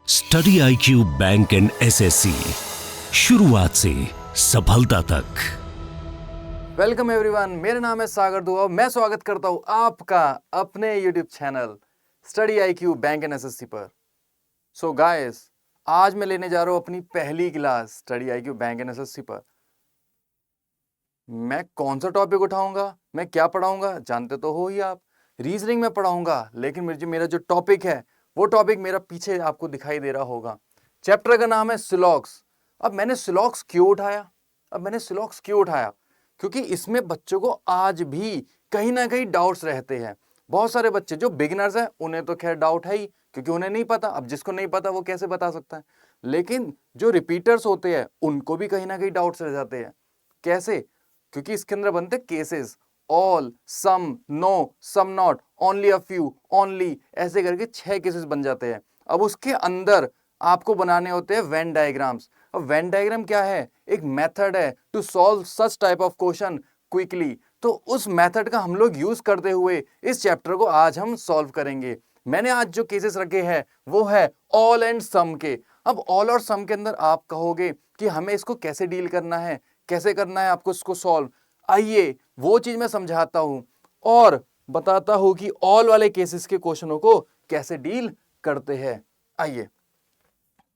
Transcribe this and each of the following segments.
Study IQ bank and SSC, शुरुआत से सफलता तक। वेलकम एवरीवन, मेरा नाम है सागर दुआ। मैं स्वागत करता हूं आपका अपने YouTube channel study IQ bank and SSC पर। सो गाइस, आज मैं लेने जा रहा हूं अपनी पहली class study IQ bank and SSC पर। मैं कौन सा टॉपिक उठाऊंगा, मैं क्या पढ़ाऊंगा, जानते तो हो ही आप। रीजनिंग में पढ़ाऊंगा, लेकिन मेरा जो टॉपिक है वो टॉपिक मेरा पीछे आपको दिखाई दे रहा होगा। चैप्टर का नाम है सिलॉक्स। अब मैंने सिलॉक्स क्यों उठाया? क्योंकि इसमें बच्चों को आज भी कहीं ना कहीं डाउट्स रहते हैं। बहुत सारे बच्चे जो बिगिनर्स हैं उन्हें तो खैर डाउट है ही, क्योंकि उन्हें नहीं पता। अब जिसको नहीं पता वो कैसे बता सकता है, लेकिन जो रिपीटर्स होते हैं उनको भी कहीं ना कहीं डाउट्स रह जाते हैं। कैसे? क्योंकि इसके अंदर बनते cases, all, some, no, some not, only a few, only, ऐसे करके 6 केसेस बन जाते हैं। अब उसके अंदर आपको बनाने होते हैं वेन डायग्राम्स। अब वेन डायग्राम क्या है? एक मेथड है to solve such type of question quickly. तो उस मेथड का हम लोग यूज करते हुए इस चैप्टर को आज हम सॉल्व करेंगे। मैंने आज जो केसेस रखे हैं वो है ऑल एंड सम के। अब ऑल और सम के अंदर आप कहोगे कि हमें इसको कैसे डील करना है, कैसे करना है आपको इसको सॉल्व। आइए वो चीज मैं समझाता हूं और बताता हूं कि ऑल वाले केसेस के क्वेश्चनों को कैसे डील करते हैं। आइए,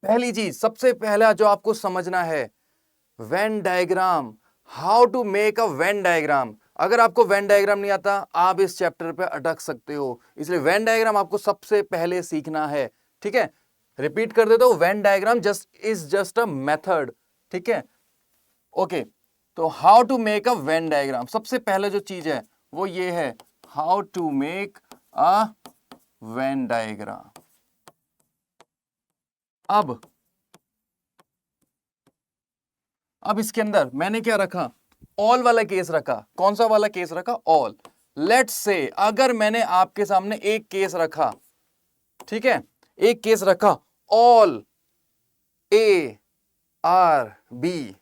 पहली चीज, सबसे पहला जो आपको समझना है, Venn diagram. How to make a Venn diagram. अगर आपको वेन डायग्राम नहीं आता, आप इस चैप्टर पे अटक सकते हो। इसलिए वेन डायग्राम आपको सबसे पहले सीखना है। ठीक है, रिपीट कर देता हूं, Venn diagram just a method. ठीक है, ओके। तो how to make a Venn diagram, सबसे पहले जो चीज है वो ये है, how to make a Venn diagram. अब इसके अंदर मैंने क्या रखा? ऑल वाला केस रखा। कौन सा वाला केस रखा? ऑल। लेट्स से अगर मैंने आपके सामने एक केस रखा, ठीक है, एक केस रखा, ऑल ARB,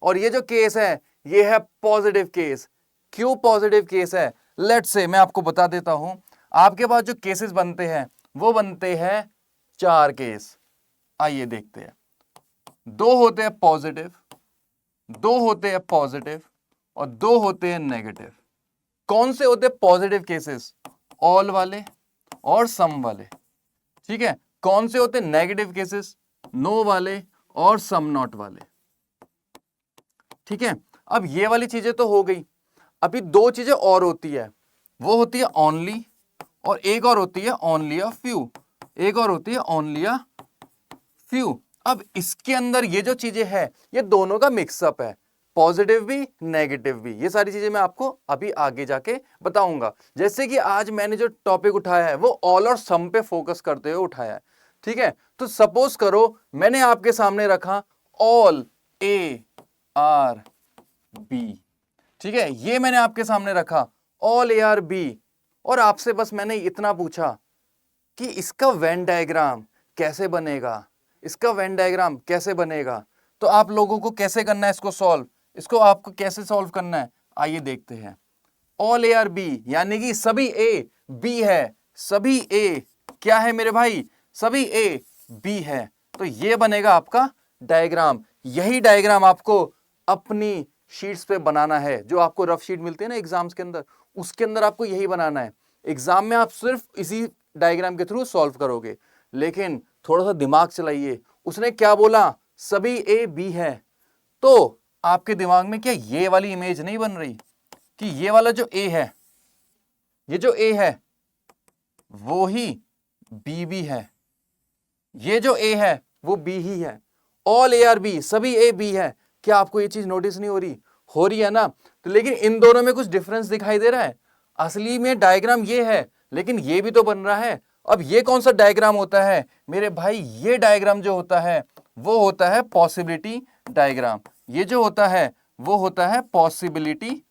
और ये जो केस है ये है पॉजिटिव केस। क्यों पॉजिटिव केस है? लेट्स से मैं आपको बता देता हूं। आपके पास जो केसेस बनते हैं वो बनते हैं 4 केस। आइए देखते हैं। 2 होते हैं पॉजिटिव, 2 होते हैं पॉजिटिव और 2 होते हैं नेगेटिव। कौन से होते हैं पॉजिटिव केसेस? ऑल वाले और सम वाले। ठीक है, कौन से होते हैं नेगेटिव केसेस? नो वाले और सम नॉट वाले। ठीक है, अब ये वाली चीजें तो हो गई। अभी 2 चीजें और होती है, वो होती है ओनली, और एक और होती है ओनली अ फ्यू। एक और होती है ओनली अ फ्यू। अब इसके अंदर ये जो चीजें हैं ये दोनों का मिक्सअप है, पॉजिटिव भी नेगेटिव भी। ये सारी चीजें मैं आपको अभी आगे जाके बताऊंगा। जैसे कि आज मैंने जो टॉपिक उठाया है वो ऑल और सम पे फोकस करते हुए उठाया है। ठीक है, तो सपोज करो मैंने आपके सामने रखा ऑल ARB। ठीक है, ये मैंने आपके सामने रखा ऑल ARB, और आपसे बस मैंने इतना पूछा कि इसका वेन डायग्राम कैसे बनेगा, इसका वेन डायग्राम कैसे बनेगा। तो आप लोगों को कैसे करना है इसको सॉल्व, इसको आपको कैसे सॉल्व करना है, आइए देखते हैं। ऑल ARB यानी कि सभी A B है, सभी A क्या है मेरे भाई? सभी A B है। तो ये बनेगा आपका डायग्राम। यही डायग्राम आपको अपनी शीट्स पे बनाना है। जो आपको रफ शीट मिलती है ना एग्जाम्स के अंदर, उसके अंदर आपको यही बनाना है। एग्जाम में आप सिर्फ इसी डायग्राम के थ्रू सॉल्व करोगे, लेकिन थोड़ा सा दिमाग चलाइए। उसने क्या बोला? सभी A B है। तो आपके दिमाग में क्या ये वाली इमेज नहीं बन रही कि ये वाला जो A है, ये जो A है वो ही B भी है, ये जो A है वो B ही है। ऑल ARB, सभी A B है। क्या आपको ये चीज नोटिस नहीं हो रही? हो रही है ना? तो लेकिन इन दोनों में कुछ डिफरेंस दिखाई दे रहा है। असली में डायग्राम ये है, लेकिन ये भी तो बन रहा है। अब ये कौन सा डायग्राम होता है मेरे भाई? ये डायग्राम जो होता है वो होता है पॉसिबिलिटी डायग्राम। ये जो होता है वो होता है पॉसिबिलिटी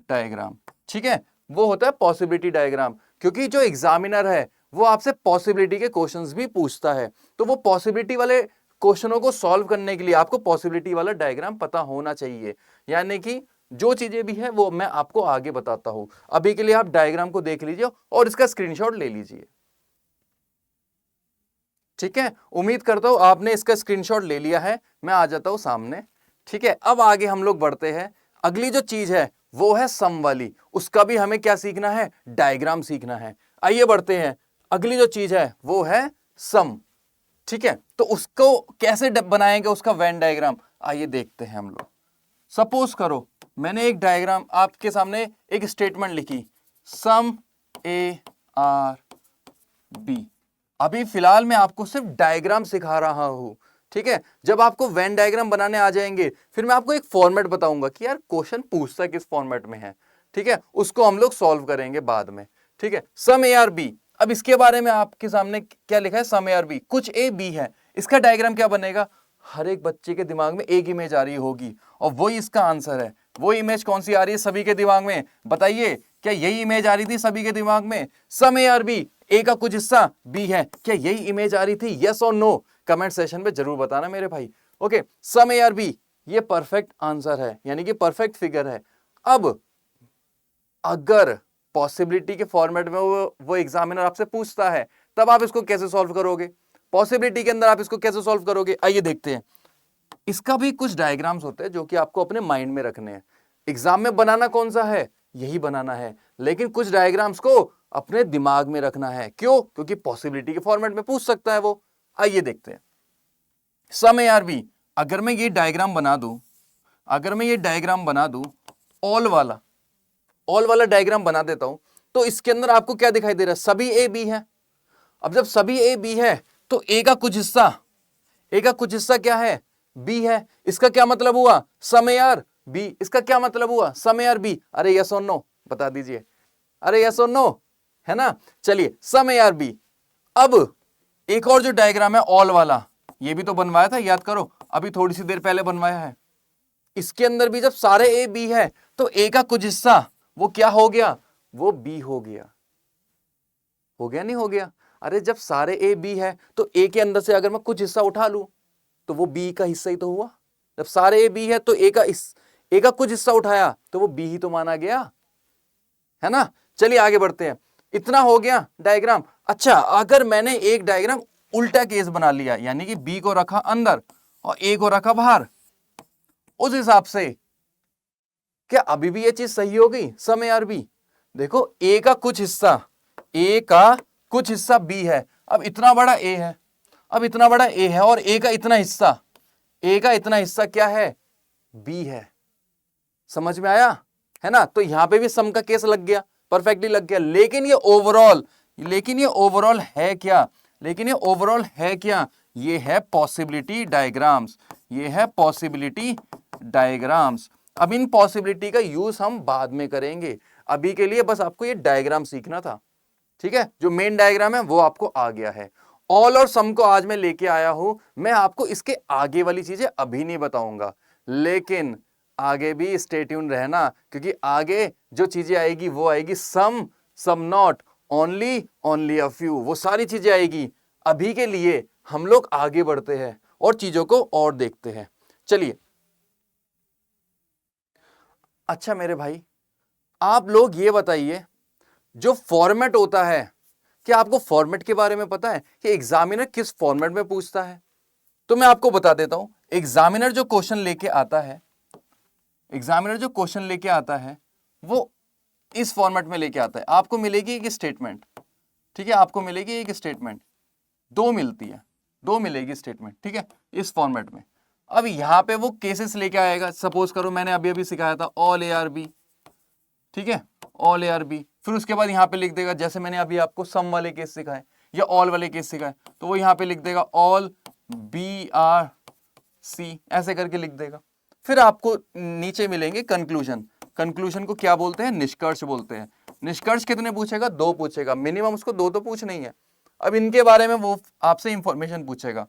डायग्राम। ठीक है, वो होता है पॉसिबिलिटी डायग्राम, क्योंकि जो एग्जामिनर है वो आपसे पॉसिबिलिटी के क्वेश्चंस भी पूछता है। तो वो पॉसिबिलिटी वाले क्वेश्चनों को सॉल्व करने के लिए आपको पॉसिबिलिटी वाला डायग्राम पता होना चाहिए। यानी कि जो चीजें भी है वो मैं आपको आगे बताता हूं। अभी के लिए आप डायग्राम को देख लीजिए और इसका स्क्रीनशॉट ले लीजिए। ठीक है, उम्मीद करता हूं आपने इसका स्क्रीनशॉट ले लिया है। मैं आ जाता हूं सामने। ठीक है, अब आगे हम लोग बढ़ते हैं। अगली जो चीज है वो है सम वाली, उसका भी हमें क्या सीखना है, डायग्राम सीखना है। आइए बढ़ते हैं। अगली जो चीज है वो है सम। ठीक है, तो उसको कैसे बनाएंगे, उसका वेन डायग्राम, आइए देखते हैं हम लोग। सपोज करो मैंने एक डायग्राम आपके सामने, एक स्टेटमेंट लिखी, सम ए आर बी। अभी फिलहाल मैं आपको सिर्फ डायग्राम सिखा रहा हूं। ठीक है, जब आपको वेन डायग्राम बनाने आ जाएंगे फिर मैं आपको एक फॉर्मेट बताऊंगा कि यार क्वेश्चन पूछता किस फॉर्मेट में है। ठीक है, उसको हम लोग सॉल्व करेंगे बाद में। ठीक है, सम ए आर बी। अब इसके बारे में आपके सामने क्या लिखा है, सम ए आर बी, कुछ ए बी है। इसका डायग्राम क्या बनेगा, हर एक बच्चे के दिमाग में एक इमेज आ रही होगी और वही इसका आंसर है। वो इमेज कौन सी आ रही है सभी के दिमाग में, बताइए, क्या यही इमेज आ रही थी सभी के दिमाग में, सम ए आर बी, ए का कुछ हिस्सा बी है, क्या यही इमेज आ रही थी, यस और नो, कमेंट सेशन में जरूर बताना मेरे भाई। Okay, some A are B ये परफेक्ट आंसर है, यानी कि परफेक्ट फिगर है। अब अगर पॉसिबिलिटी के फॉर्मेट में वो एग्जामिनर आपसे पूछता है तब आप इसको कैसे सॉल्व करोगे, पॉसिबिलिटी के अंदर आप इसको कैसे सॉल्व करोगे, आइए देखते हैं। इसका भी कुछ डायग्राम्स होते हैं जो कि आपको अपने माइंड में रखने हैं। एग्जाम में बनाना कौन सा है, यही बनाना है, लेकिन कुछ डायग्राम्स को अपने दिमाग में रखना है। क्यों, क्योंकि पॉसिबिलिटी के फॉर्मेट में पूछ सकता है वो। आइए देखते हैं। सम ए आर बी, अगर मैं ये डायग्राम बना दूं, अगर मैं ये डायग्राम बना दूं, ऑल वाला डायग्राम बना देता हूं, तो इसके अंदर आपको क्या दिखाई दे रहा है, सभी ए बी है। अब जब सभी ए बी है तो ए का कुछ हिस्सा क्या है, बी है। इसका क्या मतलब हुआ, सम ए आर बी। इसका क्या मतलब हुआ, सम ए आर बी। अरे यस और नो बता दीजिए, अरे यस और नो, है ना। चलिए, सम ए आर बी। अब एक और जो डायग्राम है ऑल वाला, ये भी तो बनवाया था, याद करो, अभी थोड़ी सी देर पहले बनवाया है। इसके अंदर भी जब सारे ए बी है तो ए का कुछ हिस्सा वो क्या हो गया, वो बी हो गया नहीं हो गया। अरे जब सारे ए बी है तो ए के अंदर से अगर मैं कुछ हिस्सा उठा लूं तो वो बी का हिस्सा ही तो हुआ। जब सारे ए बी है तो ए का कुछ हिस्सा उठाया तो वो बी ही तो माना गया, है ना। चलिए आगे बढ़ते हैं। इतना हो गया डायग्राम। अच्छा, अगर मैंने एक डायग्राम उल्टा केस बना लिया, यानी कि बी को रखा अंदर और ए को रखा बाहर, उस हिसाब से क्या अभी भी ये चीज सही हो गई, सम ए आर बी। देखो, ए का कुछ हिस्सा बी है। अब इतना बड़ा ए है, और ए का इतना हिस्सा क्या है, बी है। समझ में आया, है ना। तो यहां पे भी सम का केस लग गया, परफेक्टली लग गया। लेकिन ये ओवरऑल है क्या, ये है पॉसिबिलिटी डायग्राम्स। अब इन पॉसिबिलिटी का यूज हम बाद में करेंगे, अभी के लिए बस आपको ये डायग्राम सीखना था। ठीक है, जो मेन डायग्राम है वो आपको आ गया है। ऑल और सम को आज मैं लेके आया हूं, मैं आपको इसके आगे वाली चीजें अभी नहीं बताऊंगा, लेकिन आगे भी स्टे ट्यून रहना, क्योंकि आगे जो चीजें आएगी वो आएगी some not, only a few, वो सारी चीजें आएगी। अभी के लिए हम लोग आगे बढ़ते हैं और चीजों को और देखते हैं। चलिए, अच्छा मेरे भाई, आप लोग ये बताइए, जो फॉर्मेट होता है, क्या आपको फॉर्मेट के बारे में पता है कि एग्जामिनर किस फॉर्मेट में पूछता है? तो मैं आपको बता देता हूं। एग्जामिनर जो क्वेश्चन लेके आता है वो इस फॉर्मेट में लेके आता है। आपको मिलेगी एक स्टेटमेंट, ठीक है, आपको मिलेगी एक स्टेटमेंट, दो मिलेगी स्टेटमेंट, ठीक है, इस फॉर्मेट में। अब यहां पे वो केसेस लेके आएगा। सपोज करो मैंने अभी सिखाया था ऑल ए आर बी, ठीक है, ऑल ए आर बी। फिर उसके बाद यहां पे लिख देगा, जैसे मैंने अभी आपको सम वाले केस सिखाए या ऑल वाले केस सिखाए, तो वो यहां पे लिख देगा ऑल बी आर सी, ऐसे करके लिख देगा। फिर आपको नीचे मिलेंगे कंक्लूजन को क्या बोलते हैं, निष्कर्ष बोलते हैं। निष्कर्ष कितने पूछेगा, दो पूछेगा, मिनिमम उसको दो तो पूछना ही है। अब इनके बारे में वो आपसे इंफॉर्मेशन पूछेगा।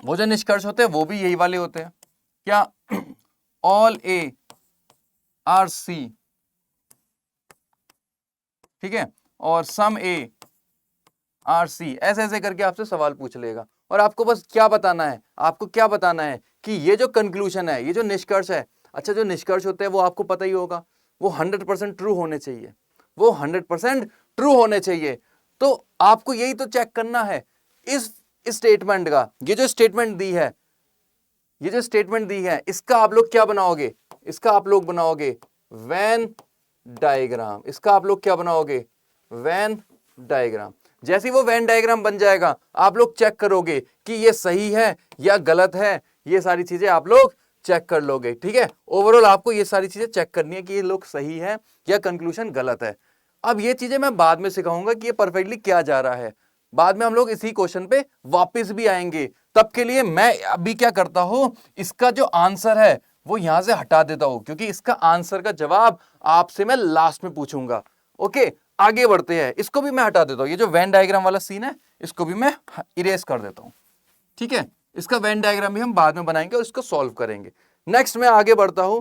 वो जो निष्कर्ष होते हैं वो भी यही वाले होते हैं, क्या, ऑल ए आर सी, ठीक है, और सम ए आर सी, ऐसे ऐसे करके आपसे सवाल पूछ लेगा। और आपको बस क्या बताना है, कि ये जो कंक्लूजन है, ये जो निष्कर्ष है, अच्छा जो निष्कर्ष होते हैं वो आपको पता ही होगा, वो 100% ट्रू होने चाहिए। तो आपको यही तो चेक करना है, इस इस स्टेटमेंट का, ये जो स्टेटमेंट दी है, ये जो स्टेटमेंट दी है, इसका आप लोग क्या बनाओगे, इसका आप लोग बनाओगे वेन डायग्राम। इसका आप लोग क्या बनाओगे, वेन डायग्राम। जैसे ही वो वेन डायग्राम बन जाएगा, आप लोग चेक करोगे कि ये सही है या गलत है, ये सारी चीजें आप लोग चेक कर लोगे। ठीक है, ओवरऑल आपको ये सारी चीजें चेक करनी है कि ये लोग सही है या कंक्लूजन गलत है। अब ये चीजें मैं बाद में सिखाऊंगा कि ये परफेक्टली क्या जा रहा है, बाद में हम लोग इसी क्वेश्चन पे वापस भी आएंगे। तब के लिए मैं अभी क्या करता हूं, इसका जो आंसर है वो यहां से हटा देता हूं, क्योंकि इसका आंसर का जवाब आपसे मैं लास्ट में पूछूंगा। ओके, आगे बढ़ते हैं। इसको भी मैं हटा देता हूं, ये जो वेन डायग्राम वाला सीन है इसको भी मैं इरेज कर देता हूं। ठीक है, इसका वेन डायग्राम भी हम बाद में बनाएंगे और इसको सॉल्व करेंगे। नेक्स्ट मैं आगे बढ़ता हूं।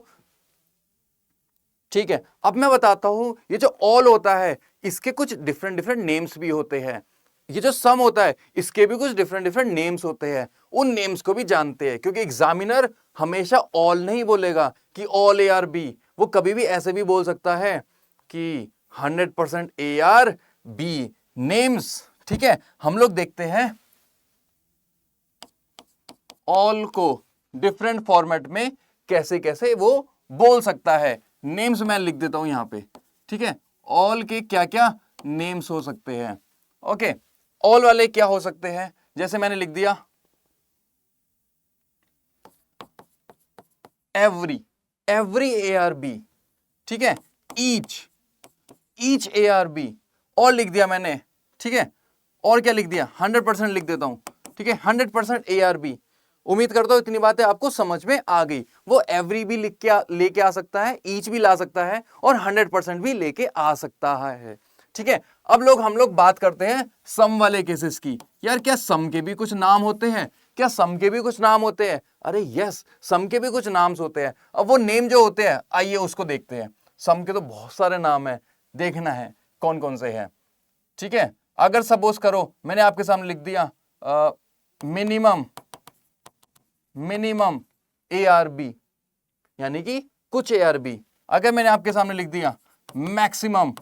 ठीक है, अब मैं बताता हूं, ये जो ऑल होता है इसके कुछ डिफरेंट डिफरेंट नेम्स भी होते हैं। ये जो सम होता है इसके भी कुछ डिफरेंट डिफरेंट नेम्स होते हैं, उन नेम्स को भी जानते हैं, क्योंकि एग्जामिनर हमेशा ऑल नहीं बोलेगा कि ऑल ARB, वो कभी भी ऐसे भी बोल सकता है कि 100% ARB नेम्स। ठीक है, हम लोग देखते हैं ऑल को डिफरेंट फॉर्मेट में कैसे कैसे वो बोल सकता है। नेम्स मैं लिख देता हूं यहां पे। ठीक है, ऑल के क्या क्या नेम्स हो सकते हैं। ओके, ऑल वाले क्या हो सकते हैं, जैसे मैंने लिख दिया एवरी, एवरी ARB। ठीक है, ईच ARB, और लिख दिया मैंने। ठीक है, और क्या लिख दिया, 100% लिख देता हूं। ठीक है, 100% ARB। उम्मीद करता हूं इतनी बातें आपको समझ में आ गई। वो एवरी भी लेके आ सकता है, ईच भी ला सकता है, और 100% भी लेके आ सकता है। ठीक है, अब हम लोग बात करते हैं सम वाले केसेस की। यार क्या सम के भी कुछ नाम होते हैं, क्या सम के भी कुछ नाम होते हैं? अरे यस, सम के भी कुछ नाम्स होते हैं। अब वो नेम जो होते हैं, आइए उसको देखते हैं। सम के तो बहुत सारे नाम है, देखना है कौन कौन से हैं। ठीक है, अगर सपोज करो मैंने आपके सामने लिख दिया मिनिमम ARB, यानी कि कुछ ARB। अगर मैंने आपके सामने लिख दिया मैक्सिमम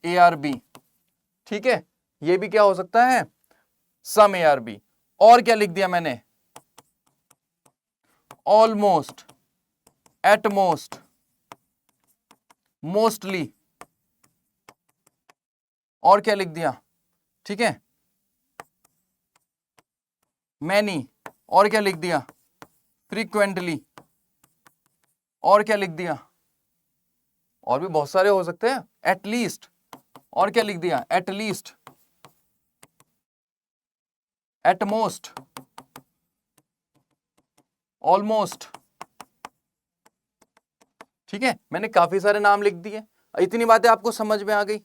ARB, ठीक है, ये भी क्या हो सकता है, सम ARB। और क्या लिख दिया मैंने, ऑलमोस्ट, एटमोस्ट, मोस्टली, और क्या लिख दिया, ठीक है, मैनी, और क्या लिख दिया, फ्रीक्वेंटली, और क्या लिख दिया, और भी बहुत सारे हो सकते हैं, एटलीस्ट, और क्या लिख दिया, एटलीस्ट, एटमोस्ट, ऑलमोस्ट। ठीक है, मैंने काफी सारे नाम लिख दिए। इतनी बातें आपको समझ में आ गई।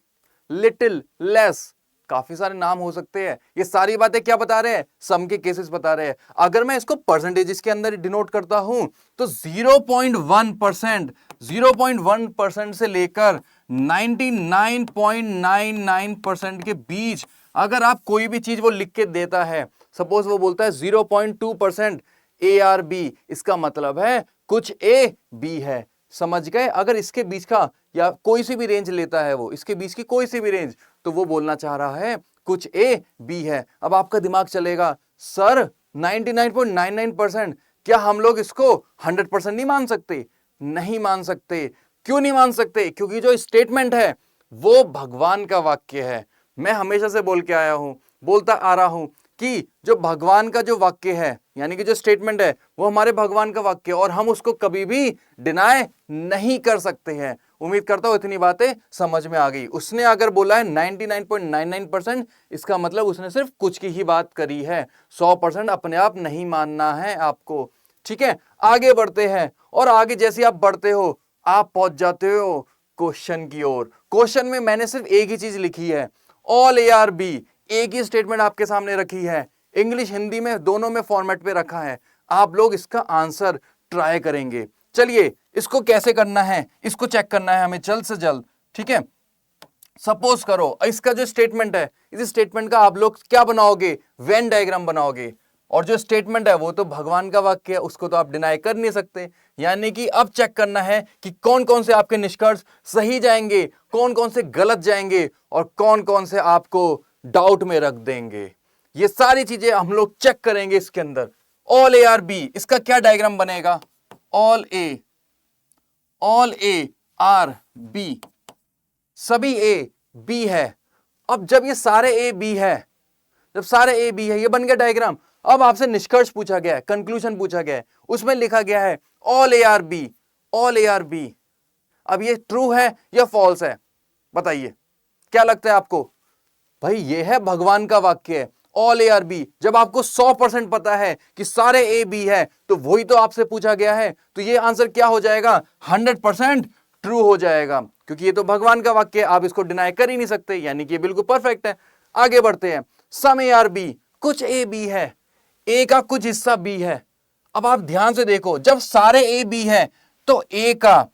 लिटिल, लेस, काफी सारे नाम हो सकते हैं। ये सारी बातें क्या बता रहे हैं, सम के केसेस बता रहे हैं। अगर मैं इसको परसेंटेजेस के अंदर डिनोट करता हूं तो 0.1% से लेकर 99.99% के बीच अगर आप कोई भी चीज वो लिख के देता है, सपोज वो बोलता है 0.2% ARB, इसका मतलब है कुछ AB है। समझ गए? अगर इसके बीच का या कोई सी भी रेंज लेता है वो, इसके बीच की कोई सी भी रेंज, तो वो बोलना चाह रहा है कुछ AB है। अब आपका दिमाग चलेगा, सर 99.99%, क्या हम लोग इसको 100% नहीं मान सकते? नहीं मान सकते। क्यों नहीं मान सकते? क्योंकि जो स्टेटमेंट है वो भगवान का वाक्य है। मैं हमेशा से बोलता आ रहा हूं कि जो भगवान का जो वाक्य है, यानी कि जो स्टेटमेंट है, वो हमारे भगवान का वाक्य है और हम उसको कभी भी डिनाय नहीं कर सकते हैं। उम्मीद करता हूं इतनी बातें समझ में आ गई। उसने अगर बोला है 99.99%, इसका मतलब उसने सिर्फ कुछ की ही बात करी है। 100% अपने आप नहीं मानना है आपको। ठीक है, आगे बढ़ते हैं, और आगे जैसे आप बढ़ते हो आप पहुंच जाते हो क्वेश्चन की ओर। क्वेश्चन में मैंने सिर्फ एक ही चीज लिखी है, ऑल ARB, एक ही स्टेटमेंट आपके सामने रखी है। इंग्लिश हिंदी में दोनों में फॉर्मेट पे रखा है। आप लोग इसका आंसर ट्राई करेंगे। चलिए इसको कैसे करना है, इसको चेक करना है हमें जल्द से जल्द। ठीक है, सपोज करो इसका जो स्टेटमेंट है, इस स्टेटमेंट का आप लोग क्या बनाओगे, वेन डायग्राम बनाओगे। और जो स्टेटमेंट है वो तो भगवान का वाक्य है, उसको तो आप डिनाई कर नहीं सकते। यानी कि अब चेक करना है कि कौन कौन से आपके निष्कर्ष सही जाएंगे, कौन कौन से गलत जाएंगे, और कौन कौन से आपको डाउट में रख देंगे। ये सारी चीजें हम लोग चेक करेंगे इसके अंदर। ऑल ए आर बी, इसका क्या डायग्राम बनेगा? ऑल ए आर बी, सभी ए बी है। अब जब ये सारे ए बी है, जब सारे ए बी है, ये बन गया डायग्राम। अब आपसे निष्कर्ष पूछा गया है, कंक्लूजन पूछा गया है, उसमें लिखा गया है all A are B, all A are B. अब ये ट्रू है या फॉल्स है? बताइए, क्या लगता है आपको? भाई ये है भगवान का वाक्य है, ऑल ए आर बी। जब आपको 100% पता है कि सारे ए बी है, तो वही तो आपसे पूछा गया है, तो ये आंसर क्या हो जाएगा? 100% ट्रू हो जाएगा, क्योंकि ये तो भगवान का वाक्य है, आप इसको डिनाई कर ही नहीं सकते, यानी कि ये बिल्कुल परफेक्ट है। आगे बढ़ते हैं। सम ए आर बी, कुछ ए बी है, ए का कुछ हिस्सा बी है। अब आप ध्यान से देखो, जब सारे ए बी है तो ए का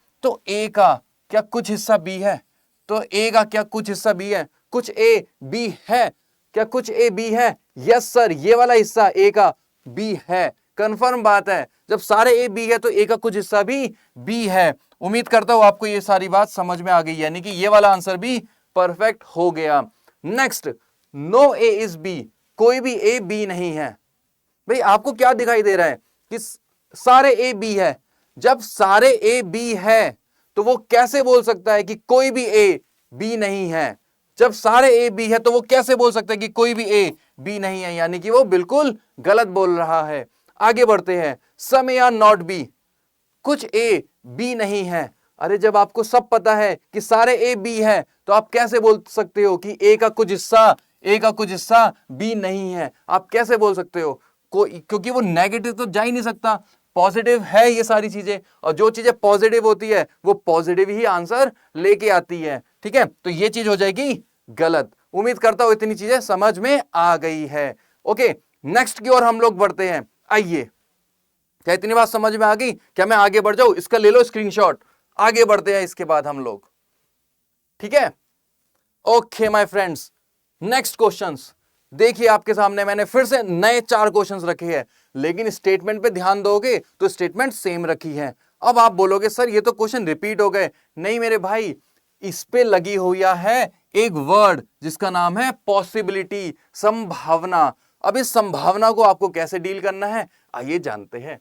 क्या कुछ हिस्सा बी है? तो ए का क्या कुछ हिस्सा बी है? कुछ ए बी है, क्या कुछ ए बी है? यस सर, ये वाला हिस्सा ए का बी है। कंफर्म बात है, जब सारे ए बी है तो ए का कुछ हिस्सा भी बी है। उम्मीद करता हूं आपको ये सारी बात समझ में आ गई, यानी कि ये वाला आंसर भी परफेक्ट हो गया। Next, no A is B, कोई भी ए बी नहीं है। भाई आपको क्या दिखाई दे रहा है कि सारे ए बी है? जब सारे ए बी है तो वो कैसे बोल सकता है कि कोई भी ए बी नहीं है? जब सारे ए बी है तो वो कैसे बोल सकता है कि कोई भी ए बी नहीं है? यानी कि वो बिल्कुल गलत बोल रहा है। आगे बढ़ते हैं। सम ए आर नॉट बी, कुछ ए बी नहीं है। अरे जब आपको सब पता है कि सारे ए बी है, तो आप कैसे बोल सकते हो कि ए का कुछ हिस्सा बी नहीं है? आप कैसे बोल सकते हो? क्योंकि वो नेगेटिव तो जा ही नहीं सकता, पॉजिटिव है ये सारी चीजें, और जो चीजें पॉजिटिव होती है वो पॉजिटिव ही आंसर लेके आती है। ठीक है, तो ये चीज हो जाएगी गलत। उम्मीद करता हूं इतनी चीजें समझ में आ गई है। ओके, नेक्स्ट की ओर हम लोग बढ़ते हैं। आइए, क्या इतनी बात समझ में आ गई? क्या मैं आगे बढ़ जाऊं? इसका ले लो स्क्रीनशॉट, आगे बढ़ते हैं इसके बाद हम लोग। ठीक है, okay my friends, next questions देखिए आपके सामने मैंने फिर से नए 4 क्वेश्चंस रखे हैं, लेकिन स्टेटमेंट पे ध्यान दोगे तो स्टेटमेंट सेम रखी है। अब आप बोलोगे सर ये तो क्वेश्चन रिपीट हो गए। नहीं मेरे भाई, इस पे लगी हुई है एक वर्ड जिसका नाम है पॉसिबिलिटी, संभावना। अब इस संभावना को आपको कैसे डील करना है, आइए जानते हैं।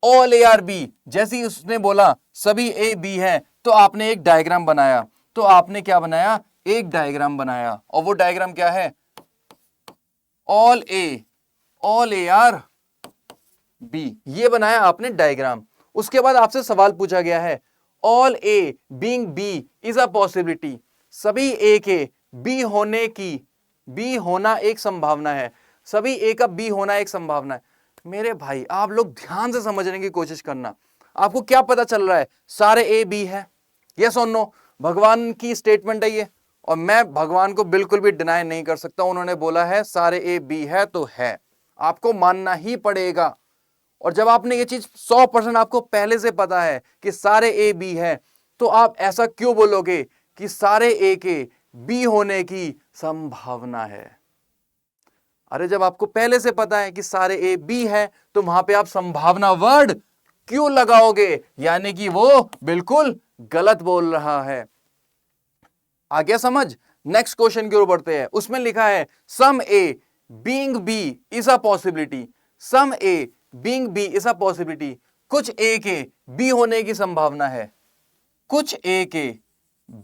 ऑल ए आर बी, जैसे ही उसने बोला सभी ए बी है, तो आपने एक डायग्राम बनाया। तो आपने क्या बनाया? एक डायग्राम बनाया, और वो डायग्राम क्या है? ऑल ए आर बी, ये बनाया आपने डायग्राम। उसके बाद आपसे सवाल पूछा गया है, all A being B is a possibility, सभी ए के बी होना एक संभावना है। सभी ए का बी होना एक संभावना है। मेरे भाई आप लोग ध्यान से समझने की कोशिश करना। आपको क्या पता चल रहा है? सारे ए बी है, यस और नो? भगवान की स्टेटमेंट है ये, और मैं भगवान को बिल्कुल भी डिनाई नहीं कर सकता। उन्होंने बोला है सारे ए बी है तो है, आपको मानना ही पड़ेगा। और जब आपने ये चीज 100% आपको पहले से पता है कि सारे ए बी है, तो आप ऐसा क्यों बोलोगे कि सारे ए के बी होने की संभावना है? अरे जब आपको पहले से पता है कि सारे ए बी है, तो वहां पे आप संभावना वर्ड क्यों लगाओगे? यानी कि वो बिल्कुल गलत बोल रहा है। आ गया समझ? नेक्स्ट क्वेश्चन की ओर बढ़ते हैं। उसमें लिखा है some A being B is a possibility, some A being B is a possibility, कुछ ए के बी होने की संभावना है, कुछ ए के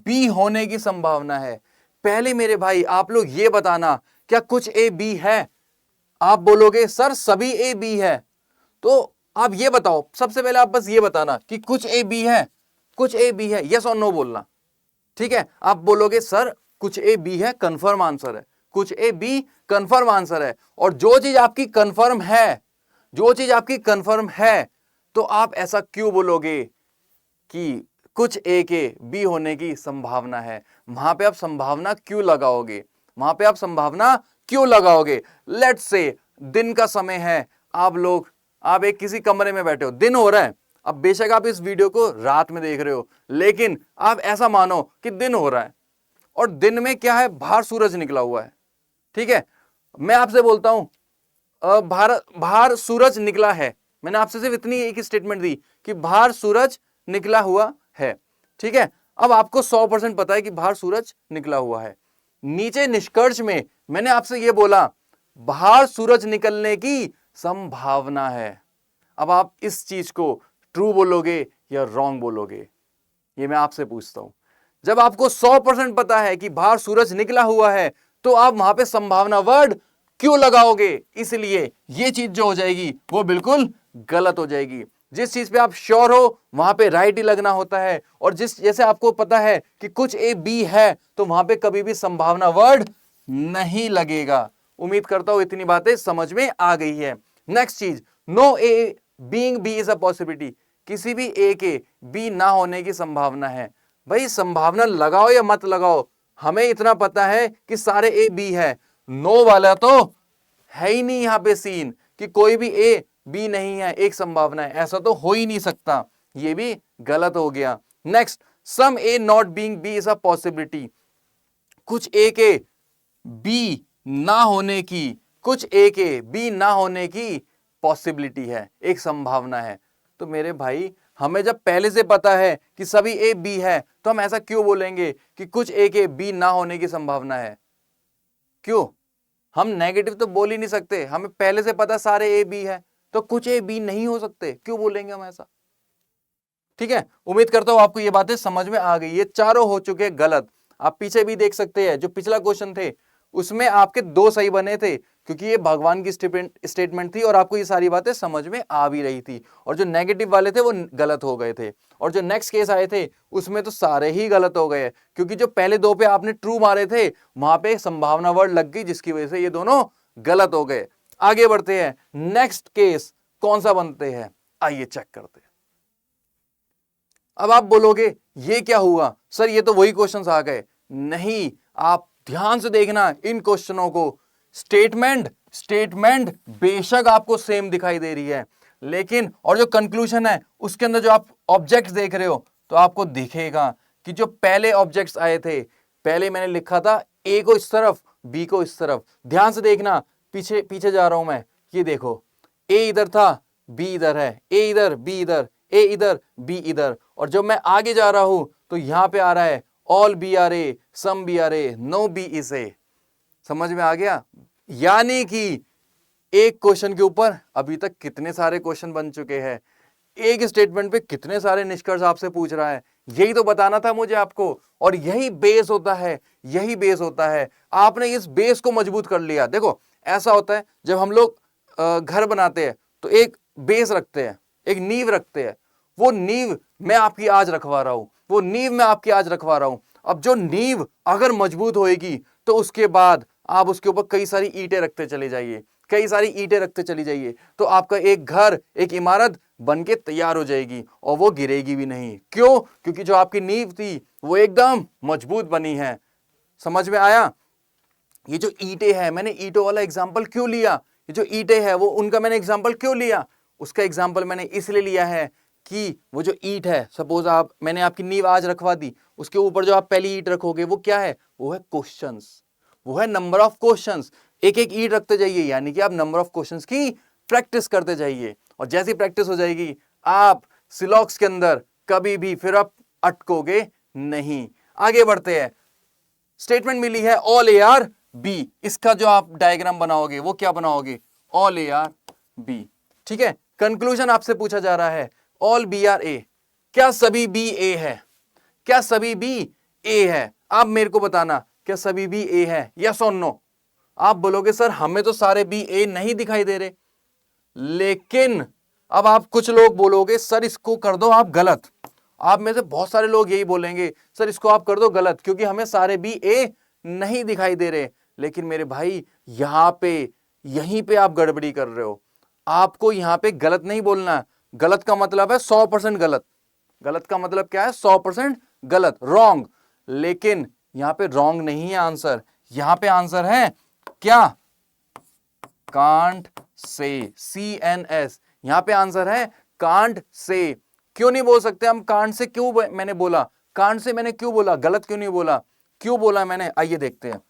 बी होने की संभावना है। पहले मेरे भाई आप लोग ये बताना, क्या कुछ ए बी है? आप बोलोगे सर सभी ए बी है, तो आप ये बताओ, सबसे पहले आप बस ये बताना कि कुछ ए बी है, कुछ ए बी है, यस और नो बोलना। ठीक है, आप बोलोगे सर कुछ ए बी है, कंफर्म आंसर है, कुछ ए बी कंफर्म आंसर है। और जो चीज आपकी कंफर्म है, जो चीज आपकी कंफर्म है, तो आप ऐसा क्यों बोलोगे कि कुछ ए के बी होने की संभावना है? वहां पे आप संभावना क्यों लगाओगे? वहां पे आप संभावना क्यों लगाओगे? लेट्स से दिन का समय है, आप एक किसी कमरे में बैठे हो, दिन हो रहा है। अब बेशक आप इस वीडियो को रात में देख रहे हो, लेकिन आप ऐसा मानो कि दिन हो रहा है, और दिन में क्या है? बाहर सूरज निकला हुआ है। ठीक है, मैं आपसे बोलता हूं बाहर सूरज निकला है, मैंने आपसे सिर्फ इतनी एक स्टेटमेंट दी कि बाहर सूरज निकला हुआ है। ठीक है, अब आपको 100% पता है कि बाहर सूरज निकला हुआ है। नीचे निष्कर्ष में मैंने आपसे यह बोला बाहर सूरज निकलने की संभावना है। अब आप इस चीज को ट्रू बोलोगे या रॉन्ग बोलोगे, ये मैं आपसे पूछता हूं। जब आपको 100% पता है कि बाहर सूरज निकला हुआ है, तो आप वहां पे संभावना वर्ड क्यों लगाओगे? इसलिए ये चीज जो हो जाएगी वो बिल्कुल गलत हो जाएगी। जिस चीज पे आप श्योर हो वहां पे राइट ही लगना होता है, और जैसे आपको पता है कि कुछ ए बी है, तो वहां पे कभी भी संभावना वर्ड नहीं लगेगा। उम्मीद करता हूं इतनी बातें समझ में आ गई है। नेक्स्ट चीज, no A being B is a possibility. किसी भी ए के बी ना होने की संभावना है। भाई संभावना लगाओ या मत लगाओ, हमें इतना पता है कि सारे ए बी है। नो वाला तो है ही नहीं यहां पे सीन कि कोई भी ए बी नहीं है, एक संभावना है, ऐसा तो हो ही नहीं सकता। ये भी गलत हो गया। Next, some A not being B is a possibility. कुछ ए के बी ना होने की, कुछ ए के बी ना होने की पॉसिबिलिटी है, एक संभावना है। तो मेरे भाई हमें जब पहले से पता है कि सभी ए बी है, तो हम ऐसा क्यों बोलेंगे कि कुछ ए के बी ना होने की संभावना है? क्यों? हम नेगेटिव तो बोल ही नहीं सकते, हमें पहले से पता सारे ए बी है, तो कुछ ए बी नहीं हो सकते, क्यों बोलेंगे हम ऐसा? ठीक है, उम्मीद करता हूं आपको ये बातें समझ में आ गई। ये चारों हो चुके गलत। आप पीछे भी देख सकते हैं, जो पिछला क्वेश्चन थे उसमें आपके 2 सही बने थे, क्योंकि ये भगवान की स्टेटमेंट थी और आपको ये सारी बातें समझ में आ भी रही थी। और जो नेगेटिव वाले थे वो गलत हो गए थे, और जो नेक्स्ट केस आए थे उसमें तो सारे ही गलत हो गए, क्योंकि जो पहले 2 पे आपने ट्रू मारे थे वहां पे संभावना वर्ड लग गई, जिसकी वजह से ये दोनों गलत हो गए। आगे बढ़ते हैं, नेक्स्ट केस कौन सा बनते हैं, आइए चेक करते हैं। अब आप बोलोगे ये क्या हुआ सर, ये तो वही क्वेश्चंस आ गए। नहीं, आप ध्यान से देखना इन क्वेश्चनों को। स्टेटमेंट बेशक आपको सेम दिखाई दे रही है, लेकिन और जो कंक्लूजन है उसके अंदर जो आप ऑब्जेक्ट्स देख रहे हो, तो आपको दिखेगा कि जो पहले ऑब्जेक्ट्स आए थे, पहले मैंने लिखा था ए को इस तरफ, बी को इस तरफ। ध्यान से देखना, पीछे पीछे जा रहा हूं मैं, ये देखो ए इधर था, बी इधर है, ए इधर, बी इधर, ए इधर, बी इधर। और जब मैं आगे जा रहा हूं तो यहां पे आ रहा है all B are A, some B are A, no B is A. समझ में आ गया? यानी कि एक क्वेश्चन के ऊपर अभी तक कितने सारे क्वेश्चन बन चुके हैं, एक स्टेटमेंट पे कितने सारे निष्कर्ष आपसे पूछ रहा है। यही तो बताना था मुझे आपको, और यही बेस होता है, यही बेस होता है। आपने इस बेस को मजबूत कर लिया। देखो ऐसा होता है जब हम लोग घर बनाते हैं तो एक बेस रखते हैं, एक नींव रखते हैं। वो नींव मैं आपकी आज रखवा रहा हूं, वो नींव मैं आपकी आज रखवा रहा हूं। अब जो नींव अगर मजबूत होएगी तो उसके बाद आप उसके ऊपर कई सारी ईंटें रखते चले जाइए, कई सारी ईंटें रखते चली जाइए, तो आपका एक घर, एक इमारत बनके तैयार हो जाएगी, और वो गिरेगी भी नहीं। क्यों? क्योंकि जो आपकी नींव थी वो एकदम मजबूत बनी है। समझ में आया? ये जो ईंटें हैं, मैंने ईंटों वाला एग्जाम्पल क्यों लिया? ये जो ईंटें हैं वो उनका मैंने एग्जाम्पल क्यों लिया? उसका एग्जाम्पल मैंने इसलिए लिया है कि वो जो ईंट है, सपोज मैंने आपकी नींव आज रखवा दी, उसके ऊपर जो आप पहली ईंट रखोगे वो क्या है? वो है क्वेश्चंस, वो है नंबर ऑफ क्वेश्चंस। एक एक ईंट रखते जाइए, यानी कि आप नंबर ऑफ क्वेश्चंस की प्रैक्टिस करते जाइए, और जैसी प्रैक्टिस हो जाएगी आप सिलॉक्स के अंदर कभी भी फिर आप अटकोगे नहीं। आगे बढ़ते हैं। स्टेटमेंट मिली है ऑल ए आर बी, इसका जो आप डायग्राम बनाओगे वो क्या बनाओगे? All A are B. ठीक है, कंक्लूजन आपसे पूछा जा रहा है ऑल बी आर ए, क्या सभी बी ए है? क्या सभी बी ए है? आप मेरे को बताना, क्या सभी बी ए है? यस और नो। आप बोलोगे सर हमें तो सारे बी ए नहीं दिखाई दे रहे, लेकिन अब आप कुछ लोग बोलोगे सर इसको कर दो आप गलत। आप में से बहुत सारे लोग यही बोलेंगे सर इसको आप कर दो गलत, क्योंकि हमें सारे बी ए नहीं दिखाई दे रहे। लेकिन मेरे भाई यहां पे, यहीं पे आप गड़बड़ी कर रहे हो। आपको यहां पे गलत नहीं बोलना। गलत का मतलब है 100% गलत। गलत का मतलब क्या है? 100% गलत, रॉन्ग। लेकिन यहां पे रॉन्ग नहीं है आंसर, यहां पे आंसर है क्या? Can't say, CNS। यहां पे आंसर है कांट से। क्यों नहीं बोल सकते हम कांट से? क्यों मैंने बोला कांट से? मैंने क्यों बोला? गलत क्यों नहीं बोला? क्यों बोला मैंने? आइए देखते हैं।